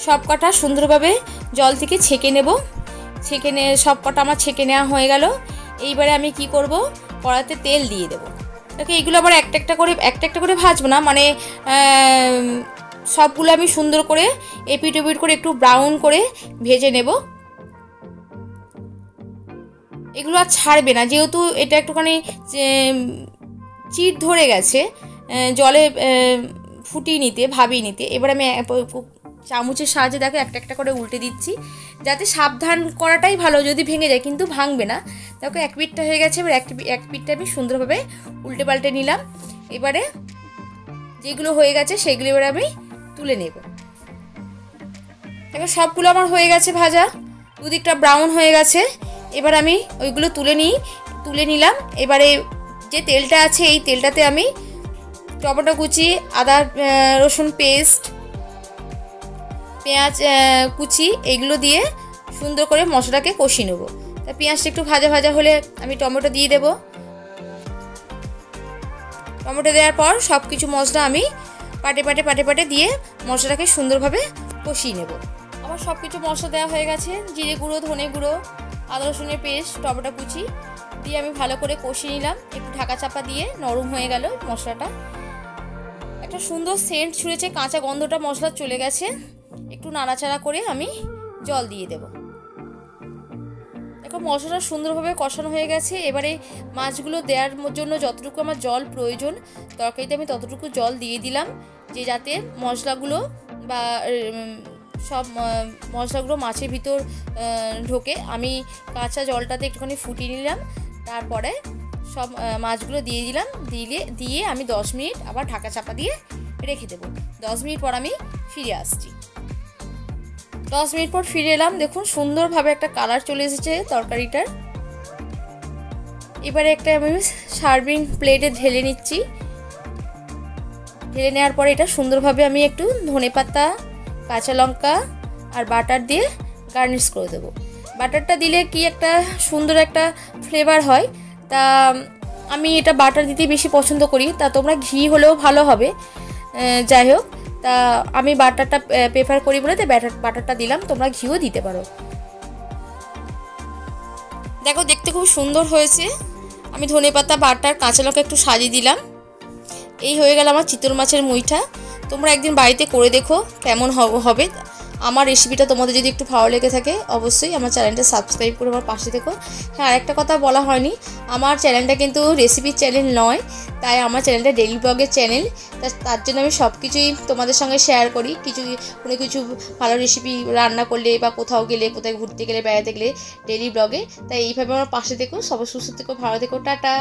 সব কটা সুন্দরভাবে জল থেকে ছেঁকে নেব। ছেঁকে নিয়ে সব কটা আমার ছেঁকে নেওয়া হয়ে গেল। এইবারে আমি কি করব, কড়াতে তেল দিয়ে দেবো। দেখো এইগুলো আবার একটা একটা করে ভাজবো না, মানে সবগুলো আমি সুন্দর করে এপিট ওপিট করে একটু ব্রাউন করে ভেজে নেব। এগুলো আর ছাড়বে না, যেহেতু এটা একটুখানি চিট ধরে গেছে জলে ফুটিয়ে নিতে, ভাবিয়ে নিতে। এবার আমি চামচের সাহায্যে দেখো একটা একটা করে উল্টে দিচ্ছি, যাতে সাবধান করাটাই ভালো, যদি ভেঙে যায় কিন্তু ভাঙবে না। দেখো এক পিঠটা হয়ে গেছে, এবার এক পিঠটা আমি সুন্দরভাবে উল্টে পাল্টে নিলাম। এবারে যেগুলো হয়ে গেছে সেগুলো এবার আমি তুলে নেব। দেখো সবগুলো আমার হয়ে গেছে ভাজা, দুদিকটা ব্রাউন হয়ে গেছে। এবার আমি ওইগুলো তুলে নিলাম। এবারে যে তেলটা আছে এই তেলটাতে আমি টমেটো কুচি, আদা রসুন পেস্ট, পেঁয়াজ কুচি এগুলো দিয়ে সুন্দর করে মশলাটাকে কষিয়ে নেব। তা পেঁয়াজটা একটু ভাজা ভাজা হলে আমি টমেটো দিয়ে দেব। টমেটো দেওয়ার পর সব কিছু মশলা আমি পাটে দিয়ে মশলাটাকে সুন্দরভাবে কষিয়ে নেব। আমার সব কিছু মশলা দেওয়া হয়ে গেছে, জিরে গুঁড়ো, ধনে গুঁড়ো, আদা রসুনের পেস্ট, টমেটো কুচি দিয়ে আমি ভালো করে কষিয়ে নিলাম। একটু ঢাকা চাপা দিয়ে নরম হয়ে গেল মশলাটা, একটা সুন্দর সেন্ট ছুঁড়েছে, কাঁচা গন্ধটা মশলা চলে গেছে। একটু নাড়াচাড়া করে আমি জল দিয়ে দেব। দেখো মশলাটা সুন্দরভাবে কষানো হয়ে গেছে। এবারে মাছগুলো দেওয়ার জন্য যতটুকু আমার জল প্রয়োজন তরকারিতে আমি ততটুকু জল দিয়ে দিলাম, যে যাতে মশলাগুলো বা সব মশলাগুলো মাছের ভিতর ঢোকে। আমি কাঁচা জলটাতে একটুখানি ফুটিয়ে নিলাম, তারপরে সব মাছগুলো দিয়ে দিলাম। দিয়ে আমি 10 মিনিট আবার ঢাকা চাপা দিয়ে রেখে দেবো। 10 মিনিট পর আমি ফিরে আসছি। 10 মিনিট পর ফিরে এলাম। দেখুন সুন্দরভাবে একটা কালার চলে এসেছে তরকারিটার। এবারে একটা আমি সার্ভিং প্লেটে ঢেলে নিচ্ছি। ঢেলে নেওয়ার পরে এটা সুন্দরভাবে আমি একটু ধনেপাতা, কাঁচা লঙ্কা আর বাটার দিয়ে গার্নিশ করে দেবো। বাটারটা দিলে কি একটা সুন্দর একটা ফ্লেভার হয়, তা আমি এটা বাটার দিতে বেশি পছন্দ করি। তা তোমরা ঘি হলেও ভালো হবে, যাই হোক তা আমি বাটারটা প্রেফার করি বলে তাই বাটারটা দিলাম, তোমরা ঘিও দিতে পারো। দেখো দেখতে খুব সুন্দর হয়েছে। আমি ধনেপাতা, বাটার, কাঁচা লঙ্কা একটু সাজিয়ে দিলাম। এই হয়ে গেল আমার চিতল মাছের মুইঠা। তোমরা একদিন বাড়িতে করে দেখো কেমন হবে। আমার রেসিপিটা তোমাদের যদি একটু ভালো লেগে থাকে অবশ্যই আমার চ্যানেলটা সাবস্ক্রাইব করে আমার পাশে থেকো। হ্যাঁ, আরেকটা কথা বলা হয়নি, আমার চ্যানেলটা কিন্তু রেসিপির চ্যানেল নয়, তাই আমার চ্যানেলটা ডেইলি ব্লগের চ্যানেল। তার জন্য আমি সব কিছুই তোমাদের সঙ্গে শেয়ার করি। কোনো কিছু ভালো রেসিপি রান্না করলে বা কোথাও গেলে, কোথায় ঘুরতে গেলে, বেড়াতে গেলে ডেইলি ব্লগে। তাই এইভাবে আমার পাশে থেকো। সবাই সুস্থ থেকো, ভালো থেকো, টাটা।